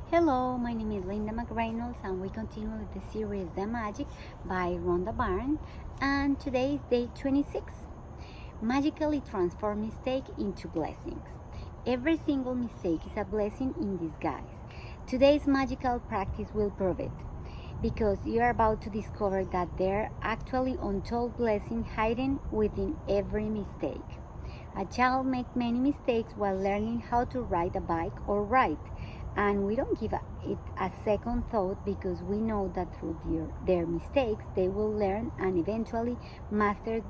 Hello, my name is Linda McReynolds and we continue with the series The Magic by Rhonda Byrne, and today is day 26. Magically transform mistake into blessings. Every single mistake is a blessing in disguise. Today's magical practice will prove it, because you are about to discover that there are actually untold blessings hidden within every mistake. A child makes many mistakes while learning how to ride a bike or write, and we don't give it a second thought because we know that through their mistakes they will learn and eventually master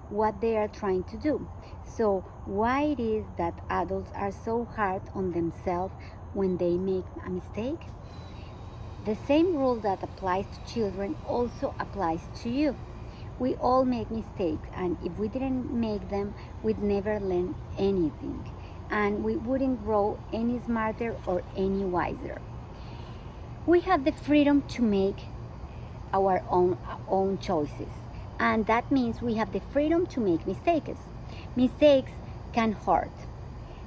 what they are trying to do. So why it is that adults are so hard on themselves when they make a mistake? The same rule that applies to children also applies to you. We all make mistakes, and if we didn't make them, we'd never learn anything, and we wouldn't grow any smarter or any wiser. We have the freedom to make our own choices, and that means we have the freedom to make mistakes. Mistakes can hurt,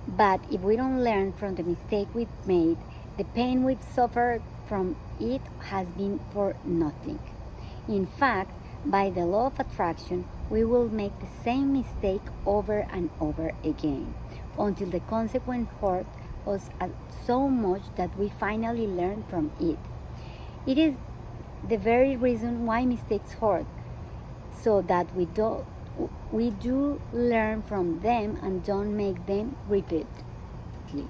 but if we don't learn from the mistake we've made, the pain we've suffered from it has been for nothing. In fact, by the law of attraction, we will make the same mistake over and over again until the consequence hurt us so much that we finally learn from it. It is the very reason why mistakes hurt, so that we do learn from them and don't make them repeatedly.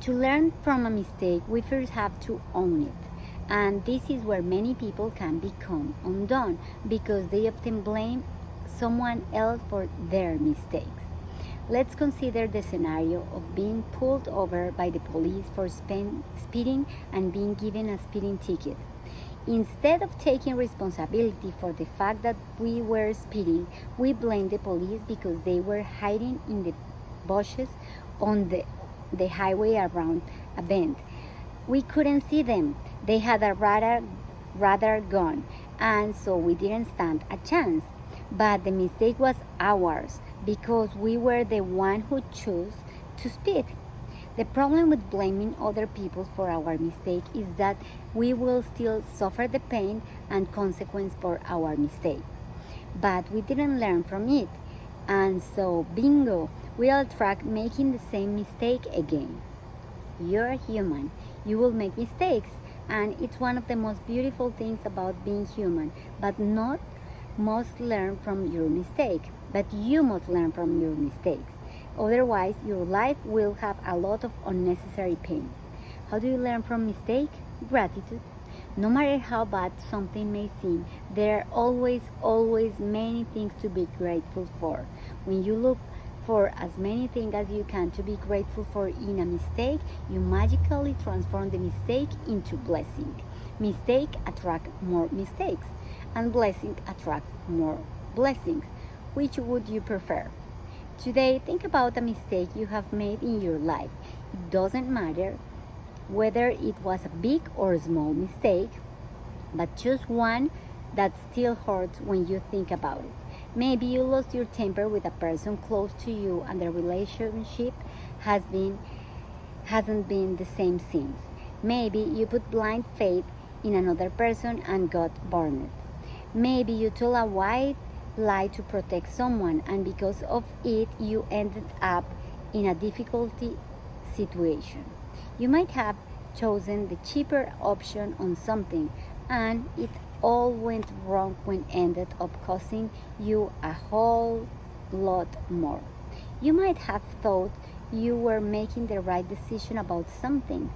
To learn from a mistake, we first have to own it. And this is where many people can become undone because they often blame someone else for their mistakes. Let's consider the scenario of being pulled over by the police for speeding and being given a speeding ticket. Instead of taking responsibility for the fact that we were speeding, we blame the police because they were hiding in the bushes on the highway around a bend. We couldn't see them. They had a radar gun, and so we didn't stand a chance. But the mistake was ours because we were the one who chose to speed. The problem with blaming other people for our mistake is that we will still suffer the pain and consequence for our mistake. But we didn't learn from it. And so, bingo, we'll attract making the same mistake again. You're human. You will make mistakes, and it's one of the most beautiful things about being human. But not must learn from your mistake, but you must learn from your mistakes. Otherwise, your life will have a lot of unnecessary pain. How do you learn from mistake? Gratitude. No matter how bad something may seem, there are always many things to be grateful for. When you look for as many things as you can to be grateful for in a mistake, you magically transform the mistake into blessing. Mistake attract more mistakes, and blessing attracts more blessings. Which would you prefer? Today, think about a mistake you have made in your life. It doesn't matter whether it was a big or small mistake, but choose one that still hurts when you think about it. Maybe you lost your temper with a person close to you and the relationship hasn't been the same since. Maybe you put blind faith in another person and got burned. Maybe you told a white lie to protect someone, and because of it you ended up in a difficult situation. You might have chosen the cheaper option on something, and it all went wrong when ended up costing you a whole lot more. You might have thought you were making the right decision about something,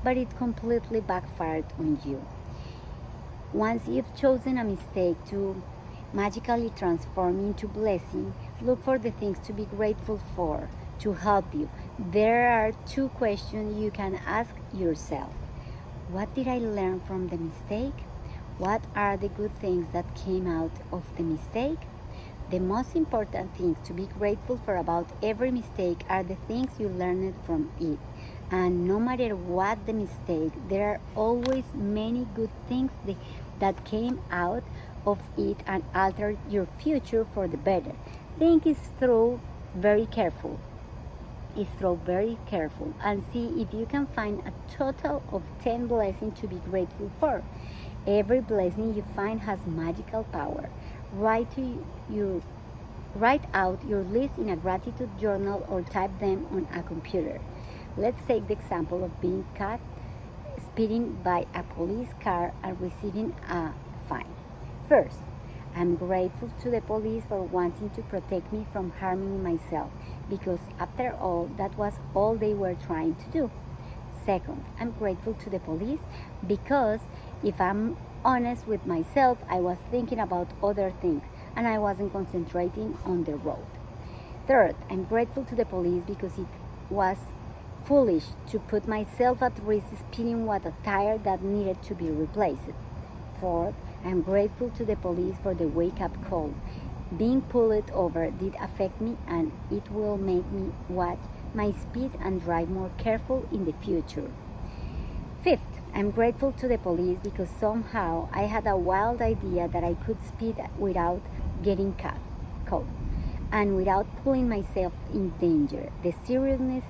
but it completely backfired on you. Once you've chosen a mistake to magically transform into blessing, look for the things to be grateful for to help you. There are two questions you can ask yourself. What did I learn from the mistake? What are the good things that came out of the mistake? The most important things to be grateful for about every mistake are the things you learned from it. And no matter what the mistake, there are always many good things that came out of it and altered your future for the better. Think it through very carefully. is through very careful and see if you can find a total of 10 blessings to be grateful for. Every blessing you find has magical power. Write out your list in a gratitude journal or type them on a computer. Let's take the example of being caught speeding by a police car and receiving a fine. First, I'm grateful to the police for wanting to protect me from harming myself because after all, that was all they were trying to do. Second, I'm grateful to the police because if I'm honest with myself, I was thinking about other things and I wasn't concentrating on the road. Third, I'm grateful to the police because it was foolish to put myself at risk speeding with a tire that needed to be replaced. Fourth, I'm grateful to the police for the wake-up call. Being pulled over did affect me and it will make me watch my speed and drive more careful in the future. Fifth, I'm grateful to the police because somehow I had a wild idea that I could speed without getting caught and without putting myself in danger. The seriousness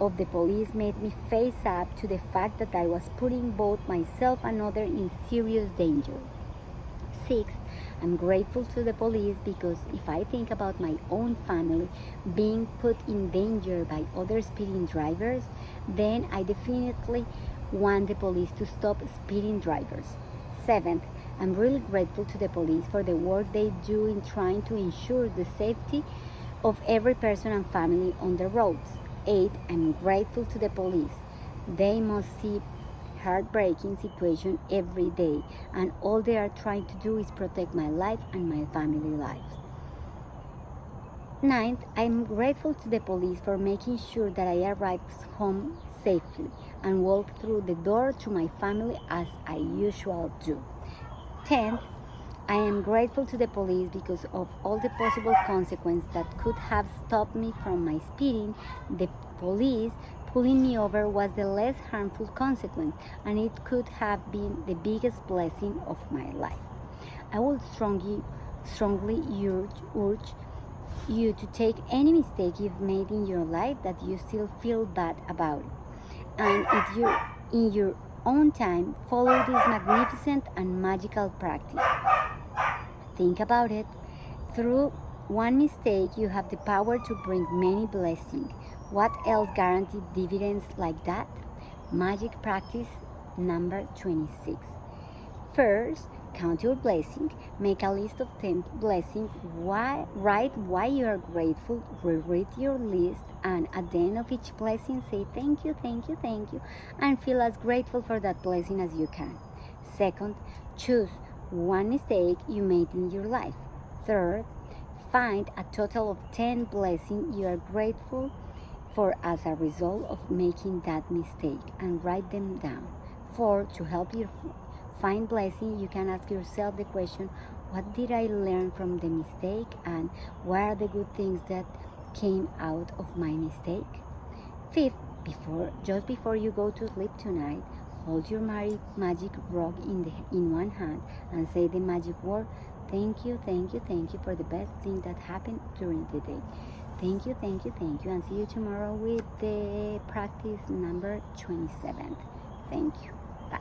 of the police made me face up to the fact that I was putting both myself and others in serious danger. Sixth, I'm grateful to the police because if I think about my own family being put in danger by other speeding drivers, then I definitely want the police to stop speeding drivers. Seventh, I'm really grateful to the police for the work they do in trying to ensure the safety of every person and family on the roads. 8. I'm grateful to the police. They must see heartbreaking situation every day and all they are trying to do is protect my life and my family lives. 9th, I'm grateful to the police for making sure that I arrive home safely and walk through the door to my family as I usually do. 10th, I am grateful to the police because of all the possible consequences that could have stopped me from my speeding. The police pulling me over was the less harmful consequence and it could have been the biggest blessing of my life. I would strongly urge you to take any mistake you've made in your life that you still feel bad about it. And if you, in your own time, follow this magnificent and magical practice. Think about it. Through one mistake, you have the power to bring many blessings. What else guarantees dividends like that? Magic practice number 26. First, count your blessing. Make a list of 10 blessings. Write why you are grateful. Reread your list, and at the end of each blessing, say thank you, thank you, thank you, and feel as grateful for that blessing as you can. Second, choose one mistake you made in your life. Third, find a total of 10 blessings you are grateful for as a result of making that mistake and write them down. Fourth, to help you find blessing, you can ask yourself the question, what did I learn from the mistake and what are the good things that came out of my mistake? Fifth, just before you go to sleep tonight, hold your magic rock in one hand and say the magic word, thank you, thank you, thank you for the best thing that happened during the day. Thank you, thank you, thank you, and see you tomorrow with the practice number 27. Thank you.